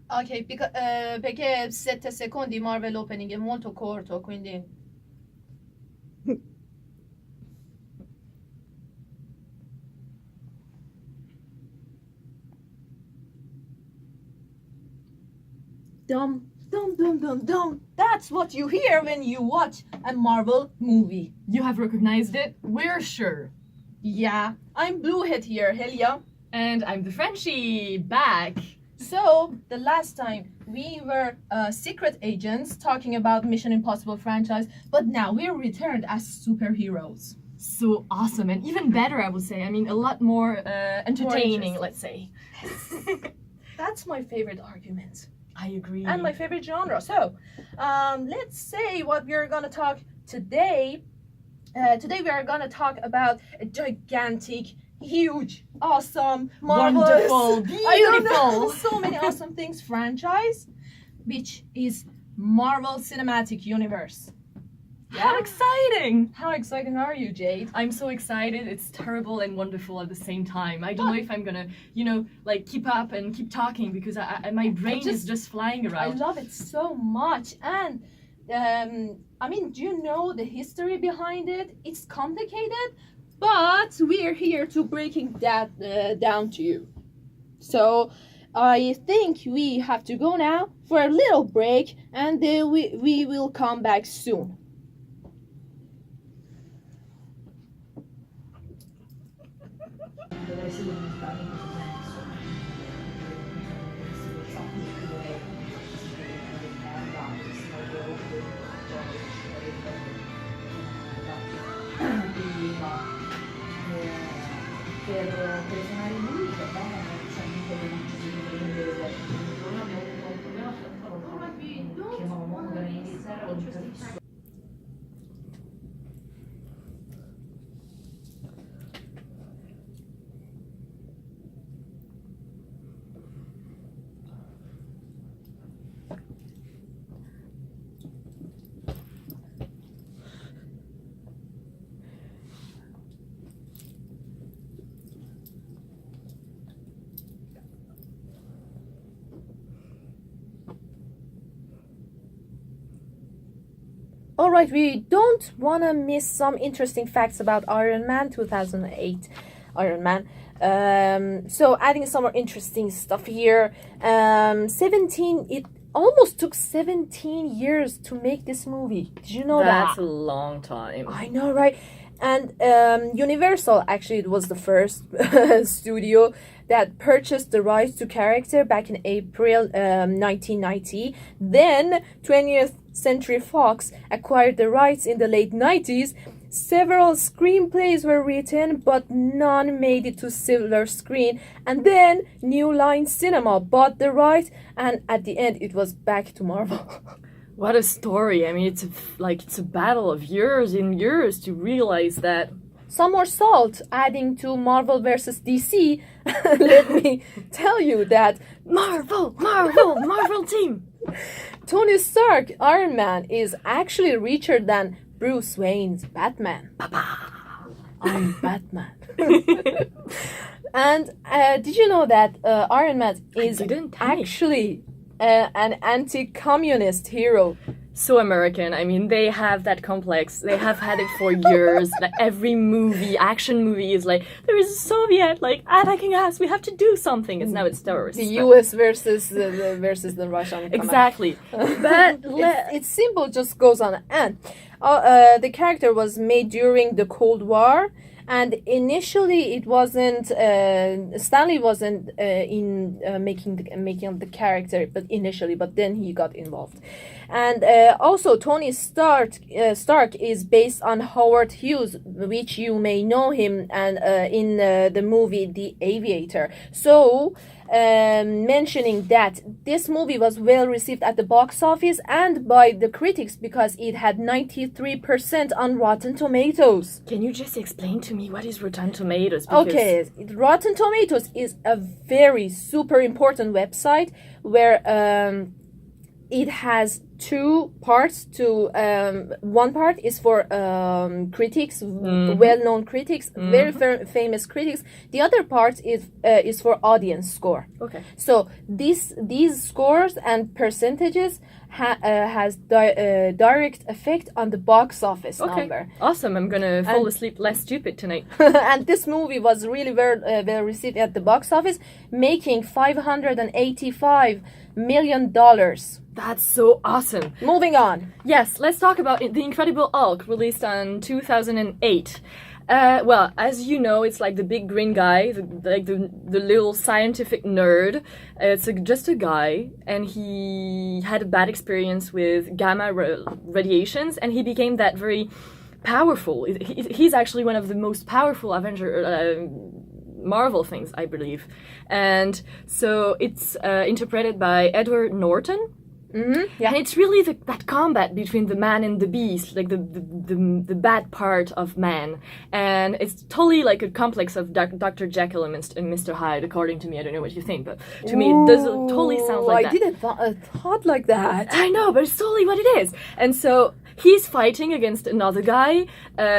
Ok, perché 7 secondi Marvel Opening è molto corto, quindi... Dum, dum, dum, dum, dum. That's what you hear when you watch a Marvel movie. You have recognized it? We're sure. Yeah, I'm Bluehead here, Helia. And I'm the Frenchie, back. So, the last time we were secret agents talking about Mission Impossible franchise, but now we're returned as superheroes. So awesome, and even better, I would say. I mean, a lot more entertaining, More let's say. That's my favorite argument. I agree. And my favorite genre. So, let's say what we're gonna talk today. Today we are gonna talk about a gigantic, huge, awesome, marvelous, wonderful, I don't know, beautiful, so many awesome things franchise, which is Marvel Cinematic Universe. How exciting! How exciting are you, Jade? I'm so excited. It's terrible and wonderful at the same time. I don't know if I'm gonna, you know, like keep up and keep talking because my brain is just flying I around. love it so much. And I mean, do you know the history behind it? It's complicated, but we're here to breaking that down to you. So I think we have to go now for a little break, and we will come back soon. Per suonare lui, chiamavo molto da Inghilterra con Alright, we don't want to miss some interesting facts about Iron Man 2008 Iron Man. So adding some more interesting stuff here. It almost took 17 years to make this movie. Did you know that? That's a long time. I know, right? And Universal, actually, it was the first studio that purchased the rights to character back in April 1990. Then 20th Century Fox acquired the rights in the late 90s. Several screenplays were written, but none made it to silver screen. And then New Line Cinema bought the rights, and at the end, it was back to Marvel. What a story. I mean, it's a battle of years and years to realize that. Some more salt adding to Marvel versus DC. Let me tell you that Marvel team. Tony Stark, Iron Man, is actually richer than Bruce Wayne's Batman. I'm Batman. And did you know that Iron Man is actually an anti-communist hero? So American. I mean, they have that complex. They have had it for years. Like every action movie is like, there is a Soviet like attacking us. We have to do something. Now it's terrorists. The U.S. versus the Russian. Exactly. But it's simple. Just goes on. And the character was made during the Cold War. And initially, it wasn't Stanley wasn't in making the character, but then he got involved. And also, Tony Stark is based on Howard Hughes, which you may know him, and in the movie The Aviator. So, mentioning that this movie was well received at the box office and by the critics because it had 93% on Rotten Tomatoes. Can you just explain to me what is Rotten Tomatoes? Okay, Rotten Tomatoes is a very super important website where it has two parts. One part is for critics, well-known critics, very famous critics. The other part is for audience score. Okay. So these scores and percentages has direct effect on the box office number. Awesome. I'm gonna fall asleep less stupid tonight. And this movie was really well received at the box office, making $585 million. That's so awesome. Moving on. Yes, let's talk about The Incredible Hulk, released in 2008. Well, as you know, it's like the big green guy, the little scientific nerd. It's just a guy, and he had a bad experience with gamma radiations, and he became that very powerful. He's actually one of the most powerful Marvel things, I believe. And so it's interpreted by Edward Norton. Yeah. And it's really that combat between the man and the beast, like the bad part of man. And it's totally like a complex of Dr. Jekyll and Mr. Hyde, according to me. I don't know what you think, but to me it does totally sound like that. I didn't thought like that. I know, but it's totally what it is. And so he's fighting against another guy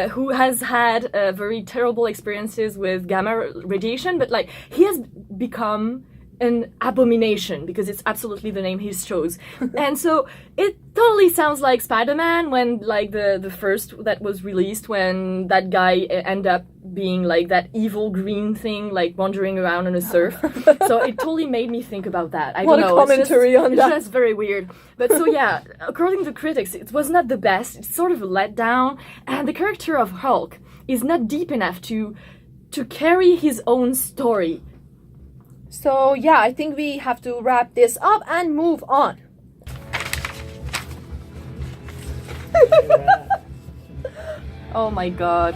who has had very terrible experiences with gamma radiation, but like he has become an abomination because it's absolutely the name he chose. And so it totally sounds like Spider-Man when like the first that was released, when that guy ended up being like that evil green thing like wandering around on a surf. So it totally made me think about that. I don't know. What a commentary on that. It's just very weird. But so yeah, according to critics, it was not the best. It's sort of a letdown, and the character of Hulk is not deep enough to carry his own story. So yeah, I think we have to wrap this up and move on. Oh my god.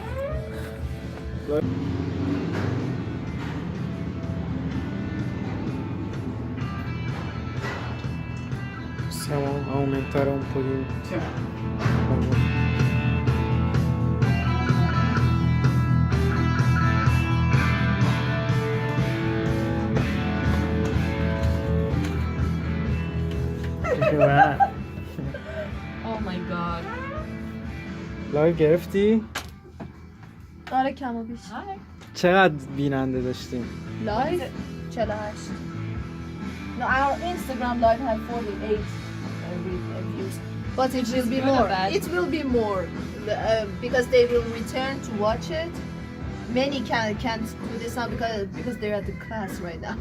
Possiamo aumentare un pochino. Oh my god. لایو گرفتی؟ آره کم و بیش. چقدر بیننده داشتیم؟ Live 48. No, our Instagram live had 48 views, but it will be kind of more. bad. It will be more because they will return to watch it. Many can't do this now because they're at the class right now.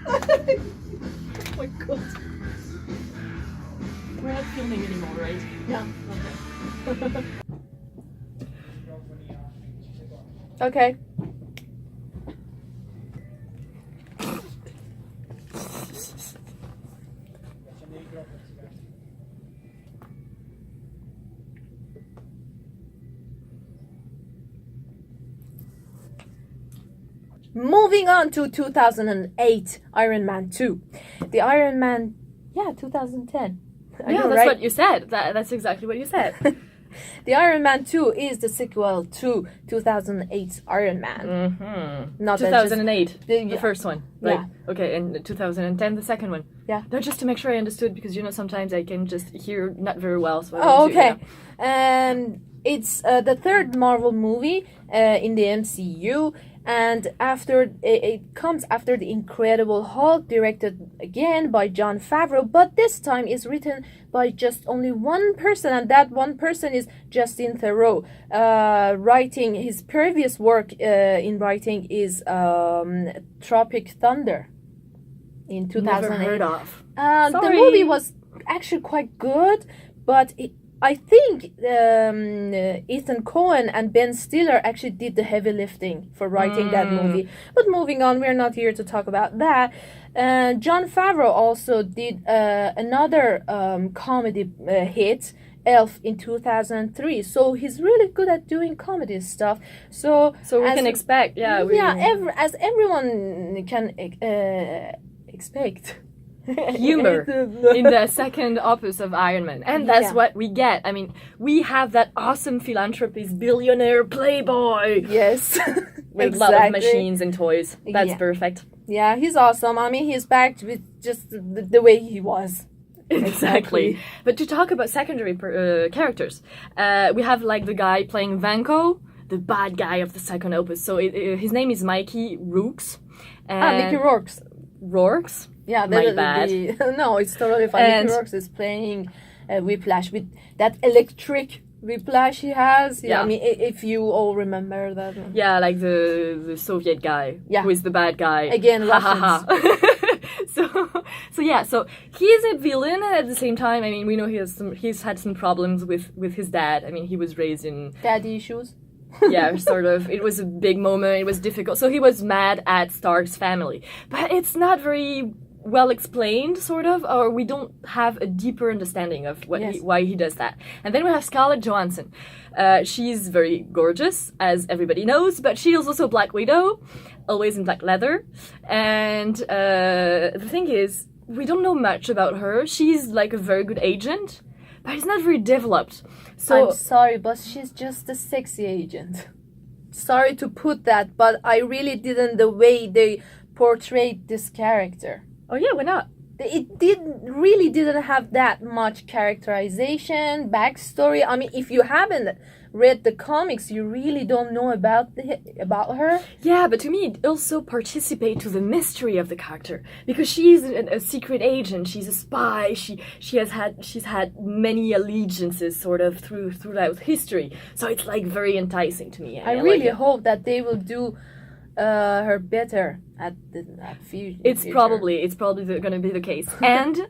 Oh my god. We're not filming anymore, right? Yeah. Okay. Okay. Moving on to 2008 Iron Man 2. The Iron Man, 2010. Yeah, that's right? what you said. That's exactly what you said. The Iron Man 2 is the sequel to 2008's Iron Man. Mm-hmm. Not that 2008, the- the first one. Right? Yeah. Okay, and 2010, the second one. Yeah. No, just to make sure I understood, because sometimes I can just hear not very well. So I Oh, want to, okay. It's the third Marvel movie in the MCU, and it comes after The Incredible Hulk, directed again by Jon Favreau, but this time is written by just only one person, and that one person is Justin Theroux. Writing his previous work in writing is Tropic Thunder in 2008. Never heard of. The Sorry. movie was actually quite good, but I think Ethan Coen and Ben Stiller actually did the heavy lifting for writing that movie. But moving on, we're not here to talk about that. Jon Favreau also did another comedy hit, Elf, in 2003. So he's really good at doing comedy stuff. So we can expect, as everyone can expect. humor in the second opus of Iron Man, and that's what we get. I mean, we have that awesome philanthropist, billionaire, playboy. Yes. with a lot of machines and toys. That's perfect. Yeah, he's awesome. I mean, he's back with just the way he was. Exactly. But to talk about secondary characters, we have like the guy playing Vanko, the bad guy of the second opus. So his name is Mikey Rourke. Mickey Rourke. Rourke? Yeah, my bad. No, it's totally fine. Mickey Rourke is playing Whiplash with that electric Whiplash he has. Yeah. I mean, if you all remember that one. Yeah, like the Soviet guy who is the bad guy. Again, Russians. So he's a villain, and at the same time, I mean, we know he's had some problems with his dad. I mean, he was raised in daddy issues. Yeah, sort of. It was a big moment. It was difficult. So he was mad at Stark's family, but it's not very well explained, sort of, or we don't have a deeper understanding of why he does that. And then we have Scarlett Johansson. She's very gorgeous, as everybody knows, but she is also Black Widow, always in black leather. And the thing is, we don't know much about her. She's like a very good agent, but it's not very developed. So I'm sorry, but she's just a sexy agent. Sorry to put that, but I really didn't the way they portrayed this character. Oh yeah, why not? It really didn't have that much characterization, backstory. I mean, if you haven't read the comics, you really don't know about her. Yeah, but to me, it also participates to the mystery of the character, because she's a secret agent. She's a spy. She's had many allegiances sort of throughout history. So it's like very enticing to me. I really hope that they will do her better at future. It's probably going to be the case. And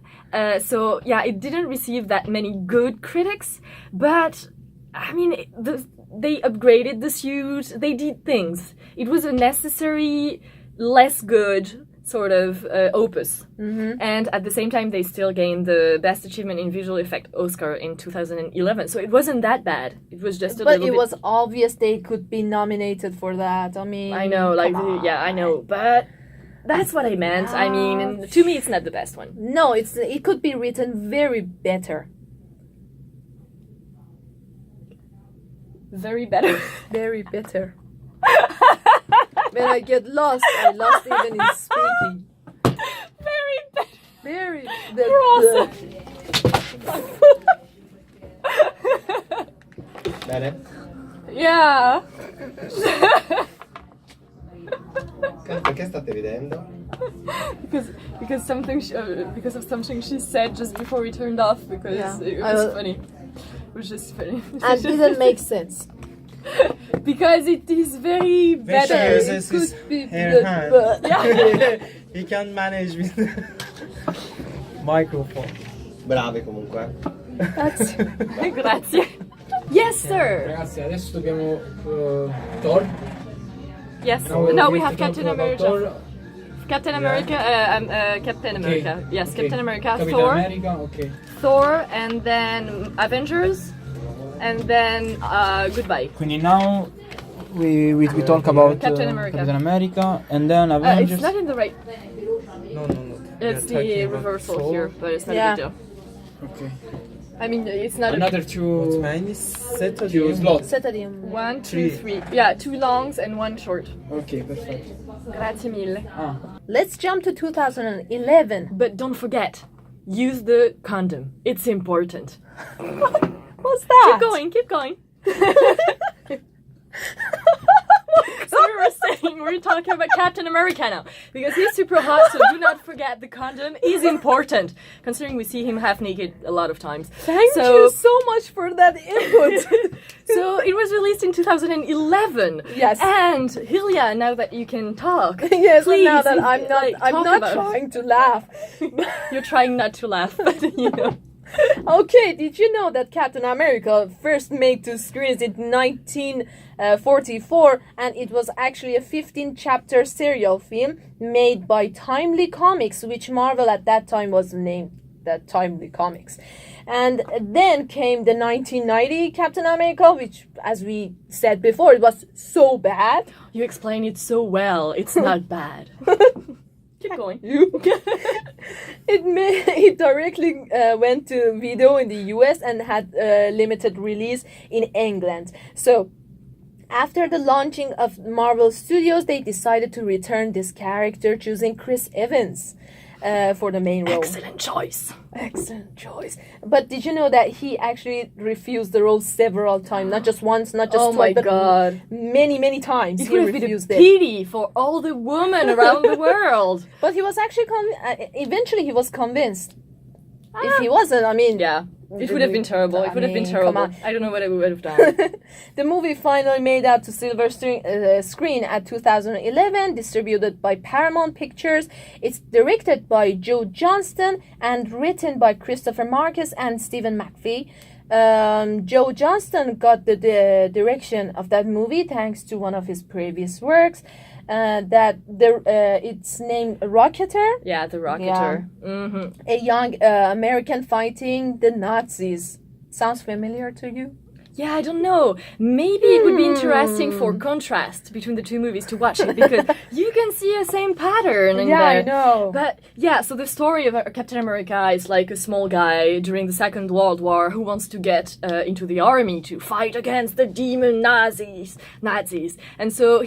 so yeah, it didn't receive that many good critics, but I mean, they upgraded the suit. They did things. It was a necessary, less good sort of opus. Mm-hmm. And at the same time, they still gained the Best Achievement in Visual Effect Oscar in 2011. So it wasn't that bad. It was just a little bit... But it was obvious they could be nominated for that. I mean... I know, I know. But that's what I meant. I mean, and to me, it's not the best one. No, it could be written very better. Very better. Very better. When I get lost, I lost even in speaking. Very better. Very. You're awesome. Bene? Yeah. Perché state ridendo? Because of something she said just before we turned off, because it was funny. It was just funny. And didn't make sense. Because it is very better. She uses his hand. Yeah. He can manage with the microphone. Bravi comunque. Grazie. Yes, sir. Ragazzi, adesso dobbiamo Thor. Yes. No, we have Captain America. Captain America. Captain America. Okay. Yes, okay. Captain America. Captain Thor. America. Okay. Thor, and then Avengers, and then goodbye. Quindi now we talk about Captain America. Captain America, and then Avengers. It's not in the right. No. It's the reversal here, but it's not a big deal. Okay. I mean, it's not Another two slots. Setadium. 1, 2, 3. Yeah, 2 longs and 1 short. Okay, perfetto. Grazie mille. Let's jump to 2011. But don't forget, use the condom. It's important. What's that? Keep going. So we're talking about Captain America now, because he's super hot, so do not forget the condom is important, considering we see him half naked a lot of times. Thank you so much for that input. So it was released in 2011. Yes. And Hilya, now that you can talk, yes, please, now that I'm not trying to laugh. You're trying not to laugh, but you know. Okay, did you know that Captain America first made to screens in 1944, and it was actually a 15-chapter serial film made by Timely Comics, which Marvel at that time was named that Timely Comics. And then came the 1990 Captain America, which, as we said before, it was so bad. You explain it so well, it's not bad. Keep going. It directly went to video in the US and had a limited release in England. So After the launching of Marvel Studios, they decided to return this character, choosing Chris Evans for the main role. Excellent choice. Excellent choice. But did you know that he actually refused the role several times? Not just once, not just Oh twice, my but God. many times. It He would have been a refused it. pity for all the women around the world. But he was actually eventually he was convinced. If he wasn't, I mean, Yeah, it would have been terrible. It would have been come terrible. on. I don't know what I would have done. The movie finally made out to silver screen at 2011, distributed by Paramount Pictures. It's directed by Joe Johnston and written by Christopher Marcus and Stephen McPhee. Joe Johnston got the direction of that movie thanks to one of his previous works. It's named Rocketer. Yeah, the Rocketer. Mm-hmm. A young American fighting the Nazis. Sounds familiar to you? Yeah, I don't know. Maybe it would be interesting for contrast between the two movies to watch it because you can see a same pattern in Yeah, there. I know. But yeah, so the story of Captain America is like a small guy during the Second World War who wants to get into the army to fight against the demon Nazis. And so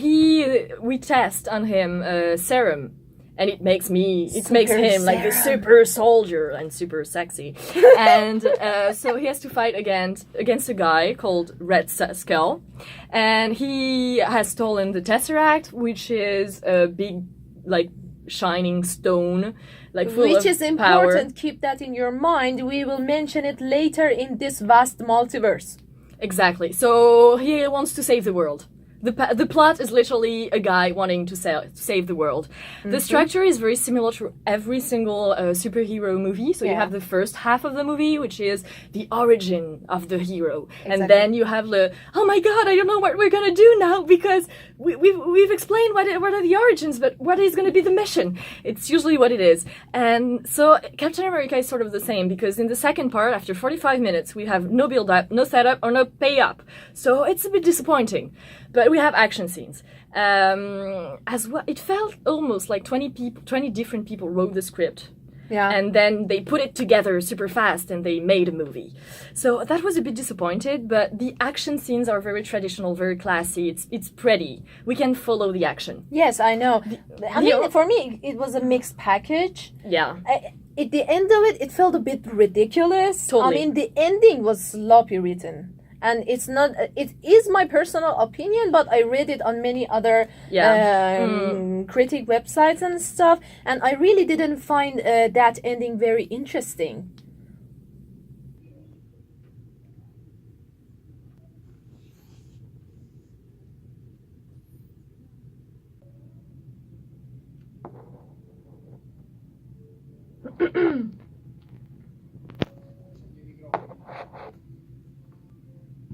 we test on him a serum. And it makes him like the super soldier and super sexy. And so he has to fight against a guy called Red Skull. And he has stolen the Tesseract, which is a big, like, shining stone, like full Which of is power. important. Keep that in your mind. We will mention it later in this vast multiverse. Exactly. So he wants to save the world. The plot is literally a guy wanting to save the world. Mm-hmm. The structure is very similar to every single superhero movie. So you have the first half of the movie, which is the origin of the hero. Exactly. And then you have the, oh my God, I don't know what we're going to do now because we've explained what are the origins, but what is going to be the mission? It's usually what it is. And so Captain America is sort of the same because in the second part, after 45 minutes, we have no build-up, no setup, or no pay-up. So it's a bit disappointing. But we have action scenes. As well, it felt almost like 20 different people wrote the script. Yeah. And then they put it together super fast and they made a movie. So that was a bit disappointed, but the action scenes are very traditional, very classy. It's pretty. We can follow the action. Yes, I know. For me, it was a mixed package. Yeah. At the end of it, it felt a bit ridiculous. Totally. I mean, the ending was sloppy written. And it is my personal opinion, but I read it on many other critic websites and stuff, and I really didn't find that ending very interesting.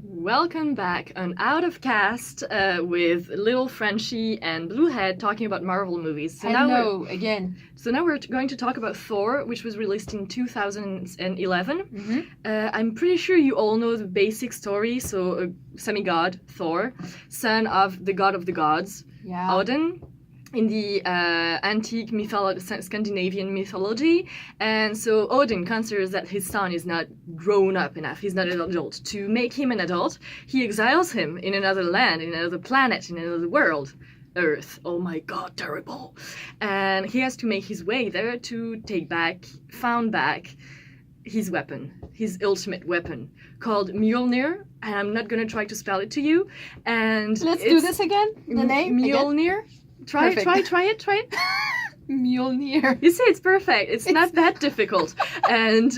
Welcome back on Out of Cast with Little Frenchie and Bluehead talking about Marvel movies. So Hello again. So now we're going to talk about Thor, which was released in 2011. Mm-hmm. I'm pretty sure you all know the basic story. So a semi-god, Thor, son of the god of the gods, Odin, in the antique Scandinavian mythology. And so Odin considers that his son is not grown up enough, he's not an adult. To make him an adult, he exiles him in another land, in another planet, in another world. Earth. Oh my God, terrible. And he has to make his way there to found back his weapon, his ultimate weapon, called Mjolnir. And I'm not going to try to spell it to you. And let's do this again. The name Mjolnir. Again? Try it. Mjolnir. You see, it's perfect. It's not that difficult. And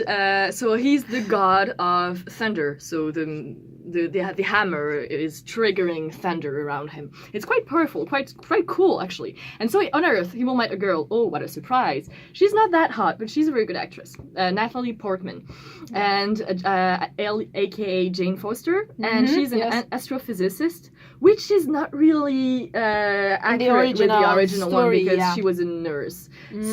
so he's the god of thunder. So the hammer is triggering thunder around him. It's quite powerful, quite cool actually. And so on Earth, he will meet a girl. Oh, what a surprise! She's not that hot, but she's a very good actress, Natalie Portman, and aka Jane Foster, and she's an astrophysicist, which is not really accurate with the original one because she was a nurse.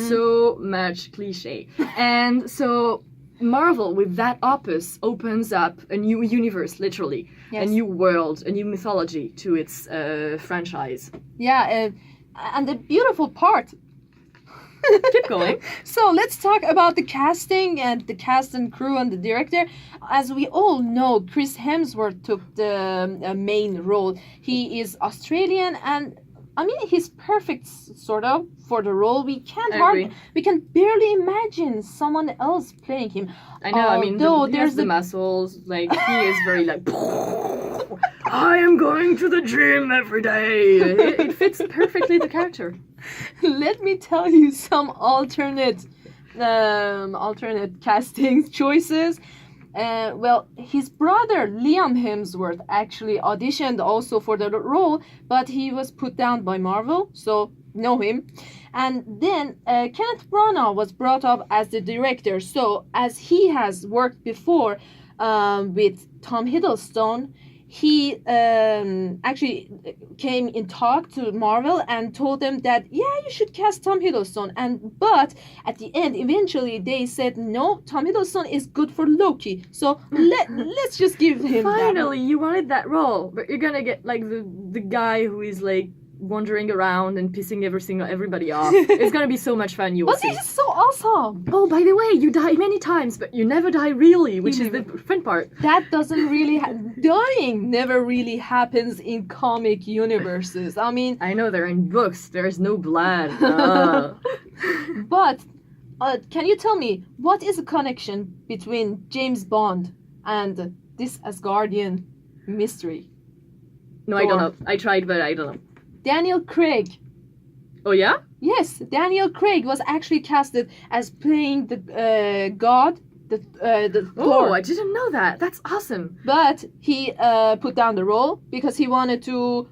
So much cliche. And so Marvel, with that opus, opens up a new universe, literally, a new world, a new mythology to its franchise. Yeah, and the beautiful part Keep going. So let's talk about the casting and the cast and crew and the director. As we all know, Chris Hemsworth took the main role. He is Australian, and I mean he's perfect, sort of, for the role. We can barely imagine someone else playing him. I know. I mean, there's the muscles. Like he is very like. I am going to the gym every day. It fits perfectly the character. Let me tell you some alternate casting choices. Well, his brother Liam Hemsworth actually auditioned also for the role, but he was put down by Marvel, so know him. And then Kenneth Branagh was brought up as the director. So as he has worked before with Tom Hiddleston, he actually came in talk to Marvel and told them that you should cast Tom Hiddleston, but at the end eventually they said no, Tom Hiddleston is good for Loki, so let's just give him finally you wanted that role, but you're gonna get like the guy who is like wandering around and pissing everybody off. It's gonna be so much fun. You will But see. this is so awesome. Oh, by the way, you die many times, but you never die really, which is the fun part. That doesn't really dying never really happens in comic universes. I mean, I know they're in books. There's no blood. But can you tell me what is the connection between James Bond and this Asgardian mystery? No, I don't know. I tried, but I don't know. Daniel Craig. Oh yeah? Yes, Daniel Craig was actually casted as playing the god, the Oh, Thor. I didn't know that. That's awesome. But he put down the role because he wanted to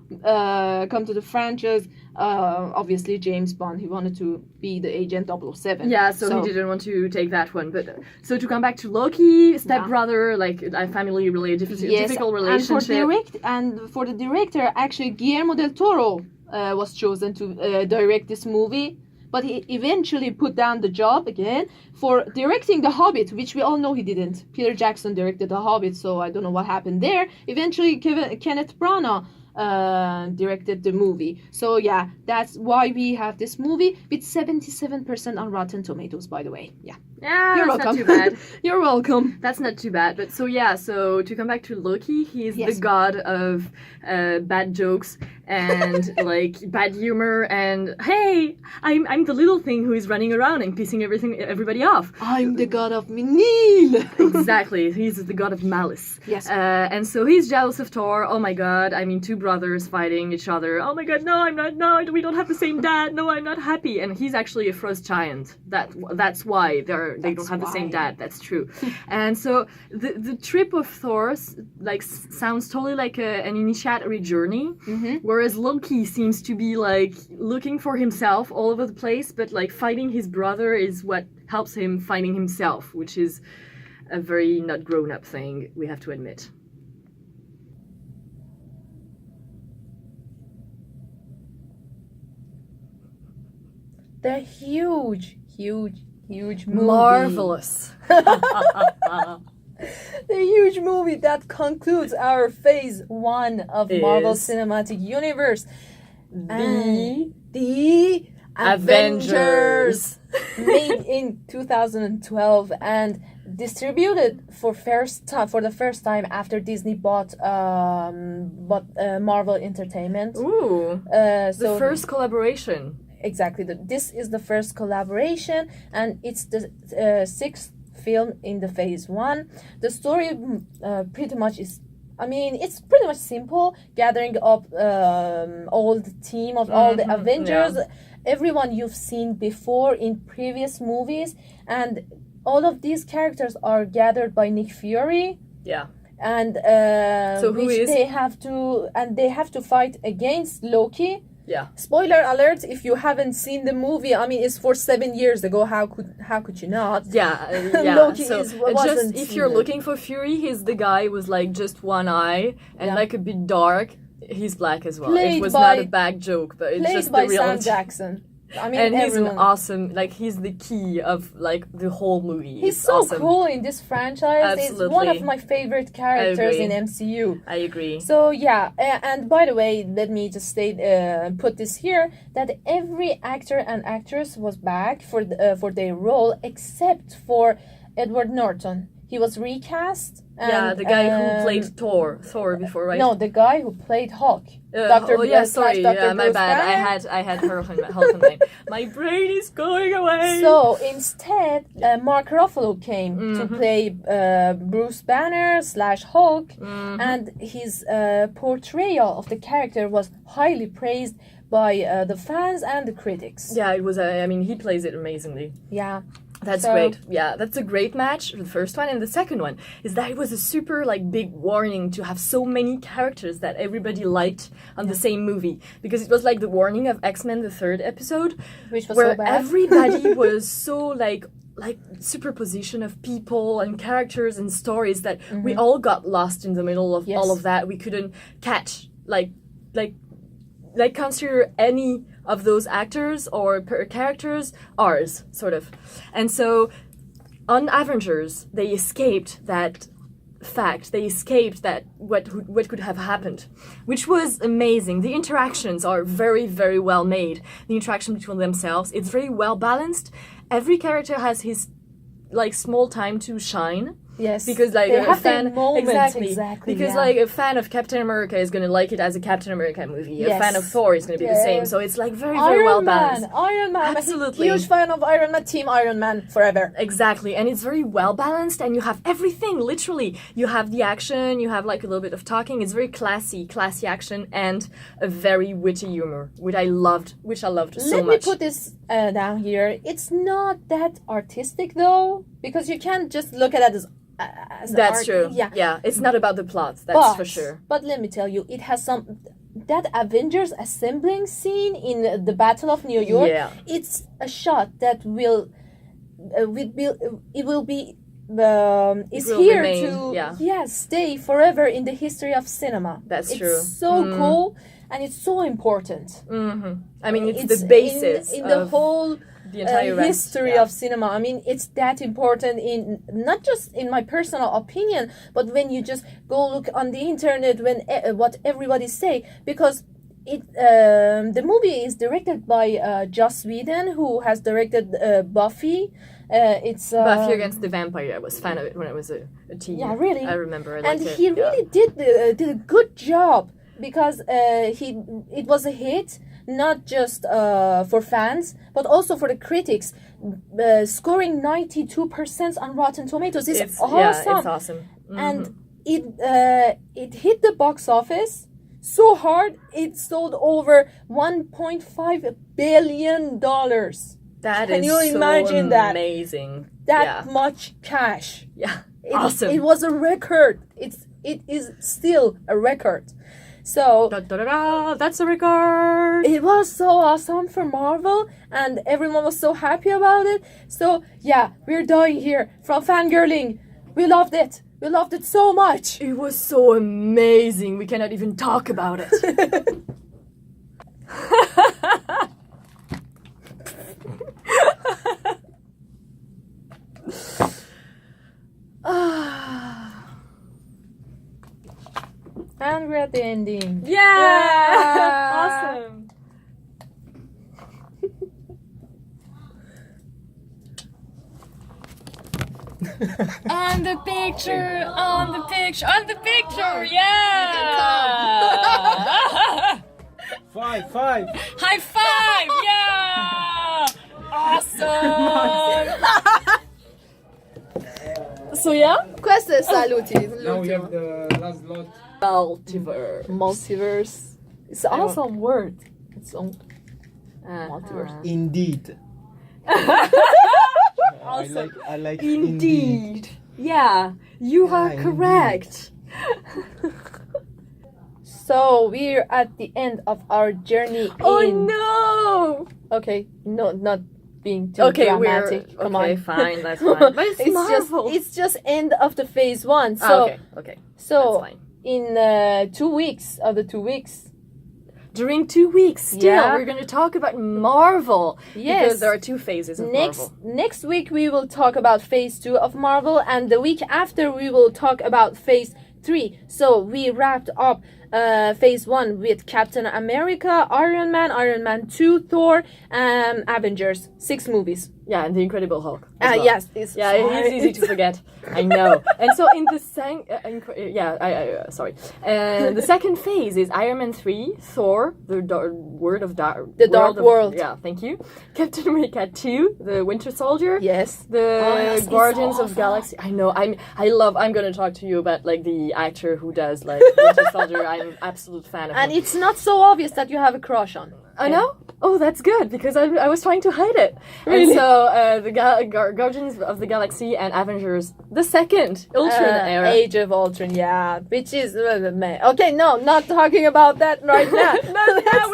come to the franchise. Obviously, James Bond. He wanted to be the Agent 007. Yeah, so he didn't want to take that one. But so to come back to Loki, stepbrother, like a family difficult relationship. And for the director, actually, Guillermo del Toro was chosen to direct this movie. But he eventually put down the job again for directing The Hobbit, which we all know he didn't. Peter Jackson directed The Hobbit, so I don't know what happened there. Eventually, Kenneth Branagh directed the movie. So yeah, that's why we have this movie with 77% on Rotten Tomatoes, by the way. Yeah. Yeah, You're that's welcome. not too bad. You're welcome. That's not too bad. But so to come back to Loki, he's the god of bad jokes and like bad humor and hey, I'm the little thing who is running around and pissing everybody off. I'm the god of Minil. Exactly. He's the god of malice. Yes. And so he's jealous of Thor. Oh my god. I mean, two brothers fighting each other. Oh my god, no, I'm not. No, we don't have the same dad. No, I'm not happy. And he's actually a frost giant. That's why they don't have the same dad. That's true. And so the trip of Thor like sounds totally like an initiatory journey, whereas Loki seems to be like looking for himself all over the place, but like fighting his brother is what helps him finding himself, which is a very not grown up thing, we have to admit. The huge movie. Marvelous. The huge movie that concludes our phase 1 of Marvel Cinematic Universe. The Avengers. Made in 2012 and distributed for the first time after Disney bought Marvel Entertainment. Ooh. So the first collaboration. Exactly. This is the first collaboration, and it's the sixth film in the phase 1. The story pretty much is, I mean, it's pretty much simple. Gathering up all the team of all the Avengers, everyone you've seen before in previous movies, and all of these characters are gathered by Nick Fury. Yeah. And so who is they have to fight against Loki. Yeah. Spoiler alert! If you haven't seen the movie, I mean, it's for 7 years ago. How could you not? Yeah. Loki so wasn't just if you're looking for Fury, he's the guy with like just one eye and like a bit dark. He's black as well. It was not a bad joke, but it's played just by the reality. Sam Jackson. I mean, and he's everyone. an awesome, like he's the key of like the whole movie. He's It's so awesome. cool in this franchise. He's one of Absolutely. my favorite characters agree. in MCU. I agree. So yeah, and by the way, let me just state, put this here, that every actor and actress was back for their role except for Edward Norton. He was recast. And, the guy who played Thor before, right? No, the guy who played Hulk. Sorry, Dr. my Bruce bad. Banner. I had Hulk in mind. My brain is going away. So instead, Mark Ruffalo came to Mm-hmm. play Bruce Banner / Hulk, Mm-hmm. and his portrayal of the character was highly praised by the fans and the critics. yeah, it was. I mean, he plays it amazingly. Yeah. That's So- great. Yeah, that's a great match. The first one and the second one is that it was a super like big warning to have so many characters that everybody liked on the same movie, because it was like the warning of X-Men, the third episode, Which was where so bad. everybody was so like superposition of people and characters and stories that we all got lost in the middle of Yes. all of that. We couldn't catch like consider any of those actors or characters ours, sort of. And so on Avengers, they escaped that fact. They escaped that what could have happened, which was amazing. The interactions are very, very well made. The interaction between themselves, it's very well balanced. Every character has his like small time to shine. Yes. Because like they a have fan, their moment. exactly. Because yeah. like a fan of Captain America is gonna like it as a Captain America movie. Yes. A fan of Thor is gonna be the same. Yes. So it's like very, very well balanced. Iron Man. Absolutely. I'm a huge fan of Iron Man. Team Iron Man forever. Exactly, and it's very well balanced, and you have everything. Literally, you have the action, you have like a little bit of talking. It's very classy action, and a very witty humor, which I loved so Let much. me put this down here. It's not that artistic though, because you can't just look at it as That's art. true. Yeah. It's not about the plot. That's for sure. But let me tell you, it has some that Avengers assembling scene in the Battle of New York. Yeah. It's a shot that will be is will here remain, to stay forever in the history of cinema. That's true. It's so cool and it's so important. I mean, it's the basis in the of whole the entire rest, history yeah. of cinema. I mean, it's that important in not just in my personal opinion, but when you just go look on the internet when what everybody say, because the movie is directed by Joss Whedon, who has directed Buffy. It's Buffy Against the Vampire. I was fan of it when I was a teen. Yeah, really. I remember. I and liked it. he really did a good job, because it was a hit, not just for fans but also for the critics, scoring 92% on Rotten Tomatoes. It's awesome. Yeah, it's awesome. And it hit the box office so hard it sold over $1.5 billion. That Can is you so imagine that? amazing. That much cash. Yeah. It, it was a record. It is still a record. So Da, da, da, da, that's a record. it was so awesome for Marvel, and everyone was so happy about it. So yeah, we're dying here from fangirling. We loved it. We loved it so much. It was so amazing. We cannot even talk about it. And we're at the ending. Yeah! Awesome. On the picture, yeah! Five. High five, yeah! Awesome! So yeah? Questo è saluti. Now we have the last lot. Multiverse. Multiverse. It's an awesome word. It's on multiverse. Indeed. Also, I like indeed. Yeah, you are indeed. correct. So we're at the end of our journey Oh in. no! Okay, no, not being too Okay, dramatic. Come okay, on. fine, that's fine. But it's Marvel. it's just end of the phase one. So okay, so that's fine. in 2 weeks of the 2 weeks. during 2 weeks. Still, Yeah. we're going to talk about Marvel. Yes. Because there are 2 phases of Marvel. Next week we will talk about phase 2 of Marvel, and the week after we will talk about phase 3. So we wrapped up phase 1 with Captain America, Iron Man 2, Thor, and Avengers. 6 movies. Yeah, and the Incredible Hulk. as well. Yes, it's Yeah, it's easy to forget. I know. And so in the the second phase is Iron Man 3, Thor, the Dark World. Yeah, thank you. Captain America 2, the Winter Soldier. Yes. The Guardians so of Galaxy. I know. I'm going to talk to you about like the actor who does like Winter Soldier. I'm an absolute fan of him. And it's not so obvious that you have a crush on. I know. Oh, that's good because I was trying to hide it. Really? And so the Guardians of the Galaxy and Avengers, the second Ultron era. Age of Ultron, yeah, which is okay. No, not talking about that right now.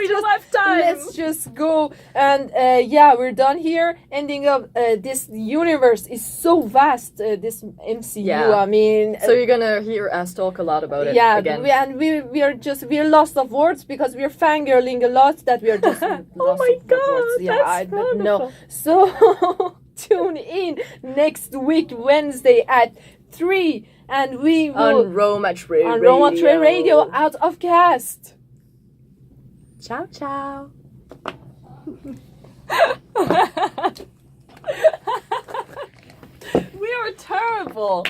We don't have time. Let's just go and we're done here. Ending up, this universe is so vast. This MCU, Yeah. I mean, So you're gonna hear us talk a lot about it again. we're lost of words because we're fangirling a lot that we are just. Oh my God, that's No. So tune in next week Wednesday at 3, and we will on Roma Tre on Radio. Roma Tre Radio out of cast. Ciao, ciao. We are terrible.